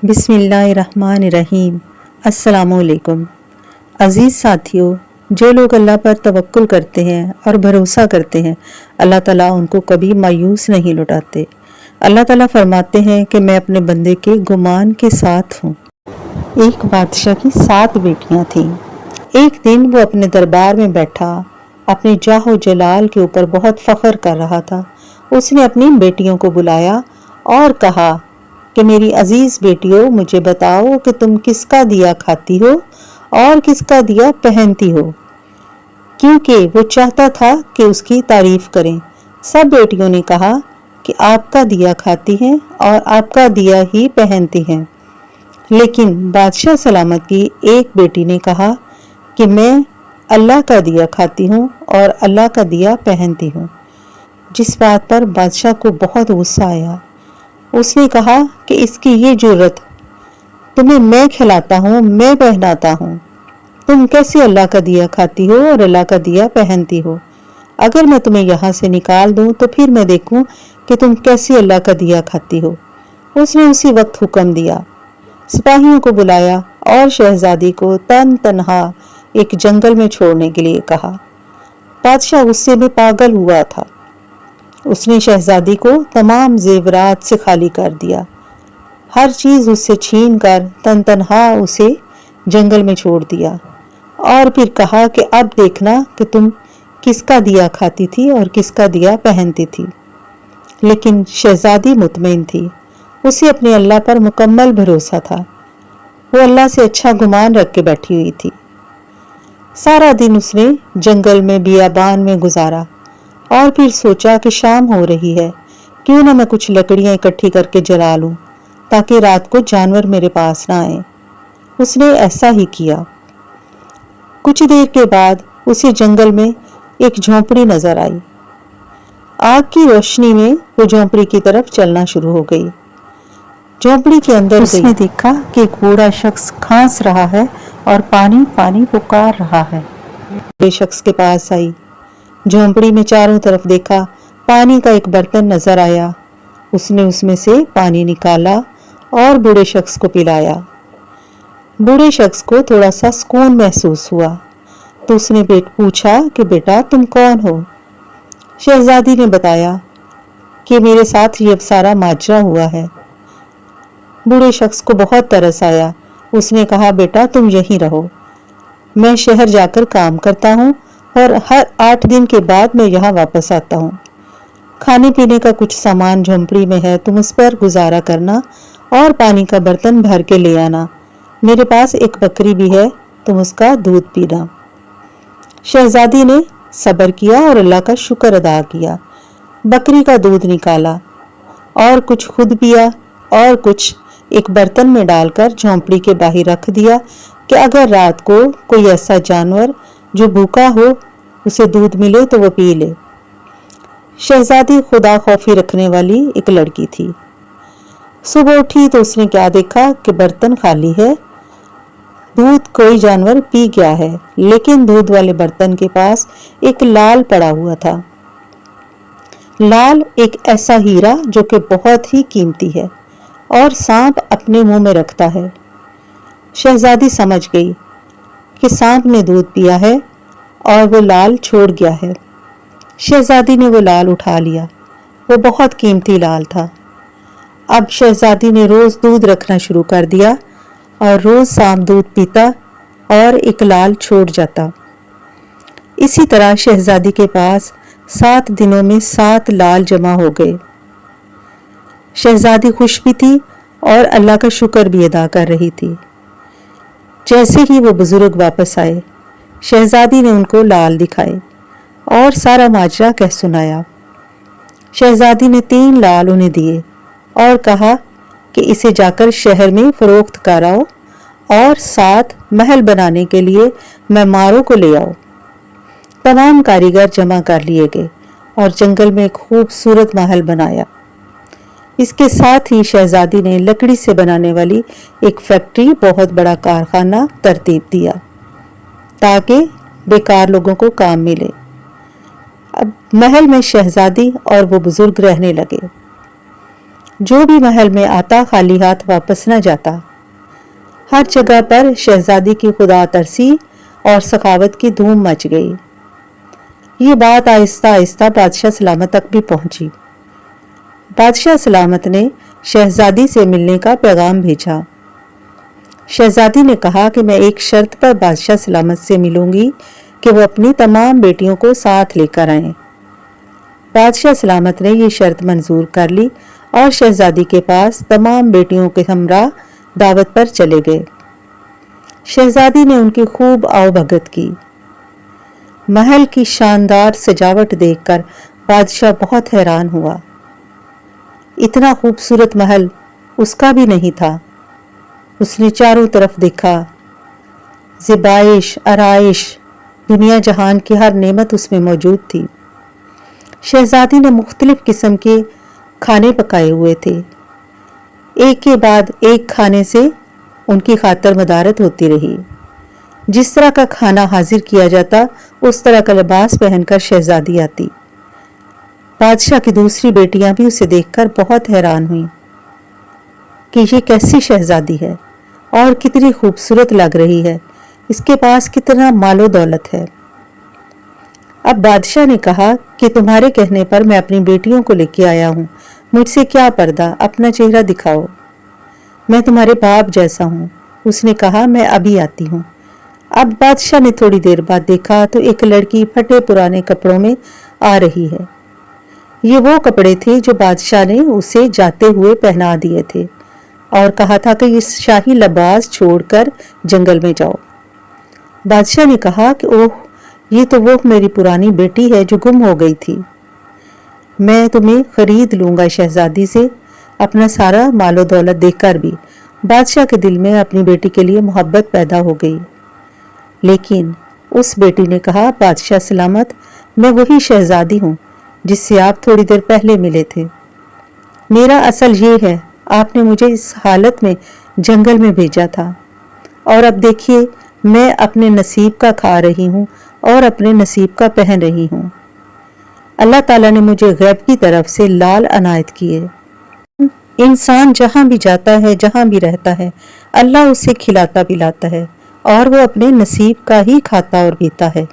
बिस्मिल्लाहिर्रहमानिर्रहीम। अस्सलामुअलैकुम। अज़ीज़ साथियों, जो लोग अल्लाह पर तवक्कुल करते हैं और भरोसा करते हैं, अल्लाह ताला उनको कभी मायूस नहीं लौटाते। अल्लाह ताला फरमाते हैं कि मैं अपने बंदे के गुमान के साथ हूँ। एक बादशाह की 7 बेटियां थीं। एक दिन वो अपने दरबार में बैठा अपने जाहो जलाल के ऊपर बहुत फख्र कर रहा था। उसने अपनी बेटियों को बुलाया और कहा कि मेरी अजीज बेटियों, मुझे बताओ कि तुम किसका दिया खाती हो और किसका दिया पहनती हो, क्योंकि वो चाहता था कि उसकी तारीफ करें। सब बेटियों ने कहा कि आपका दिया खाती हैं और आपका दिया ही पहनती हैं। लेकिन बादशाह सलामत की एक बेटी ने कहा कि मैं अल्लाह का दिया खाती हूँ और अल्लाह का दिया पहनती हूँ। जिस बात पर बादशाह को बहुत गुस्सा आया। उसने कहा कि इसकी ये जुर्रत, तुम्हें मैं खिलाता हूँ, मैं पहनाता हूँ, तुम कैसे अल्लाह का दिया खाती हो और अल्लाह का दिया पहनती हो? अगर मैं तुम्हें यहाँ से निकाल दूँ तो फिर मैं देखूँ कि तुम कैसे अल्लाह का दिया खाती हो। उसने उसी वक्त हुक्म दिया, सिपाहियों को बुलाया और शहजादी को तन्हा एक जंगल में छोड़ने के लिए कहा। बादशाह गुस्से में पागल हुआ था। उसने शहजादी को तमाम जेवरात से खाली कर दिया, हर चीज उससे छीन कर तन्हा उसे जंगल में छोड़ दिया और फिर कहा कि अब देखना कि तुम किसका दिया खाती थी और किसका दिया पहनती थी। लेकिन शहजादी मुतमईन थी, उसे अपने अल्लाह पर मुकम्मल भरोसा था। वो अल्लाह से अच्छा गुमान रख के बैठी हुई थी। सारा दिन उसने जंगल में बियाबान में गुजारा और फिर सोचा कि शाम हो रही है, क्यों ना मैं कुछ लकड़ियां इकट्ठी करके जला लूं ताकि रात को जानवर मेरे पास ना आए। उसने ऐसा ही किया। कुछ देर के बाद उसे जंगल में एक झोंपड़ी नजर आई। आग की रोशनी में वो झोंपड़ी की तरफ चलना शुरू हो गई। झोंपड़ी के अंदर उसने देखा कि एक बूढ़ा शख्स खांस रहा है और पानी पानी पुकार रहा है। बूढ़े शख्स के पास आई, झोंपड़ी में चारों तरफ देखा, पानी का एक बर्तन नजर आया। उसने उसमें से पानी निकाला और बूढ़े शख्स को पिलाया। बूढ़े शख्स को थोड़ा सा सुकून महसूस हुआ तो उसने पूछा कि बेटा तुम कौन हो? शहजादी ने बताया कि मेरे साथ ये सारा माजरा हुआ है। बूढ़े शख्स को बहुत तरस आया। उसने कहा, बेटा तुम यहीं रहो, मैं शहर जाकर काम करता हूँ और हर 8 दिन के बाद मैं यहाँ वापस आता हूँ। खाने पीने का कुछ सामान झोंपड़ी में है, तुम उस पर गुजारा करना और पानी का बर्तन भर के ले आना। मेरे पास एक बकरी भी है, तुम उसका दूध पीना। शहजादी ने सब्र किया और अल्लाह का शुक्र अदा किया। बकरी का दूध निकाला और कुछ खुद पिया और कुछ एक बर्तन में डालकर झोंपड़ी के बाहर रख दिया कि अगर रात को कोई ऐसा जानवर जो भूखा हो उसे दूध मिले तो वो पी ले। शहजादी खुदा खौफी रखने वाली एक लड़की थी। सुबह उठी तो उसने क्या देखा कि बर्तन खाली है, दूध कोई जानवर पी गया है, लेकिन दूध वाले बर्तन के पास एक लाल पड़ा हुआ था। लाल एक ऐसा हीरा जो कि बहुत ही कीमती है और सांप अपने मुंह में रखता है। शहजादी समझ गई कि सांप ने दूध पिया है और वो लाल छोड़ गया है। शहजादी ने वो लाल उठा लिया। वो बहुत कीमती लाल था। अब शहजादी ने रोज दूध रखना शुरू कर दिया और रोज सांप दूध पीता और एक लाल छोड़ जाता। इसी तरह शहजादी के पास 7 दिनों में 7 लाल जमा हो गए। शहजादी खुश भी थी और अल्लाह का शुक्र भी अदा कर रही थी। जैसे ही वो बुजुर्ग वापस आए, शहजादी ने उनको लाल दिखाए और सारा माजरा कह सुनाया। शहजादी ने 3 लाल उन्हें दिए और कहा कि इसे जाकर शहर में फरोख्त कराओ और 7 महल बनाने के लिए मेहमानों को ले आओ। तमाम कारीगर जमा कर लिए गए और जंगल में खूबसूरत महल बनाया। इसके साथ ही शहजादी ने लकड़ी से बनाने वाली एक फैक्ट्री, बहुत बड़ा कारखाना तरतीब दिया ताकि बेकार लोगों को काम मिले। अब महल में शहजादी और वो बुजुर्ग रहने लगे। जो भी महल में आता खाली हाथ वापस न जाता। हर जगह पर शहजादी की खुदा तरसी और सखावत की धूम मच गई। ये बात आहिस्ता आहिस्ता बादशाह सलामत तक भी पहुंची। बादशाह सलामत ने शहजादी से मिलने का पैगाम भेजा। शहजादी ने कहा कि मैं एक शर्त पर बादशाह सलामत से मिलूंगी कि वो अपनी तमाम बेटियों को साथ लेकर आएं। बादशाह सलामत ने ये शर्त मंजूर कर ली और शहजादी के पास तमाम बेटियों के हमरा दावत पर चले गए। शहजादी ने उनकी खूब आवभगत की। महल की शानदार सजावट देखकर बादशाह बहुत हैरान हुआ। इतना खूबसूरत महल उसका भी नहीं था। उसने चारों तरफ देखा। ज़िबाइश, आराइश, दुनिया जहान की हर नेमत उसमें मौजूद थी। शहजादी ने मुख्तलिफ किस्म के खाने पकाए हुए थे। एक के बाद एक खाने से उनकी खातर मदारत होती रही। जिस तरह का खाना हाजिर किया जाता उस तरह का लिबास पहनकर शहजादी आती। बादशाह की दूसरी बेटियां भी उसे देखकर बहुत हैरान हुईं कि ये कैसी शहजादी है और कितनी खूबसूरत लग रही है, इसके पास कितना मालो दौलत है। अब बादशाह ने कहा कि तुम्हारे कहने पर मैं अपनी बेटियों को लेके आया हूँ, मुझसे क्या पर्दा, अपना चेहरा दिखाओ, मैं तुम्हारे बाप जैसा हूँ। उसने कहा मैं अभी आती हूँ। अब बादशाह ने थोड़ी देर बाद देखा तो एक लड़की फटे पुराने कपड़ों में आ रही है। ये वो कपड़े थे जो बादशाह ने उसे जाते हुए पहना दिए थे और कहा था कि इस शाही लिबास छोड़कर जंगल में जाओ। बादशाह ने कहा कि ओह, ये तो वो मेरी पुरानी बेटी है जो गुम हो गई थी। मैं तुम्हें खरीद लूंगा शहजादी से। अपना सारा मालो दौलत देखकर भी बादशाह के दिल में अपनी बेटी के लिए मोहब्बत पैदा हो गई। लेकिन उस बेटी ने कहा, बादशाह सलामत, मैं वही शहजादी हूँ जिससे आप थोड़ी देर पहले मिले थे। मेरा असल ये है, आपने मुझे इस हालत में जंगल में भेजा था और अब देखिए मैं अपने नसीब का खा रही हूँ और अपने नसीब का पहन रही हूँ। अल्लाह ताला ने मुझे गैब की तरफ से लाल अनायत किए। इंसान जहाँ भी जाता है, जहाँ भी रहता है, अल्लाह उसे खिलाता पिलाता है और वो अपने नसीब का ही खाता और पीता है।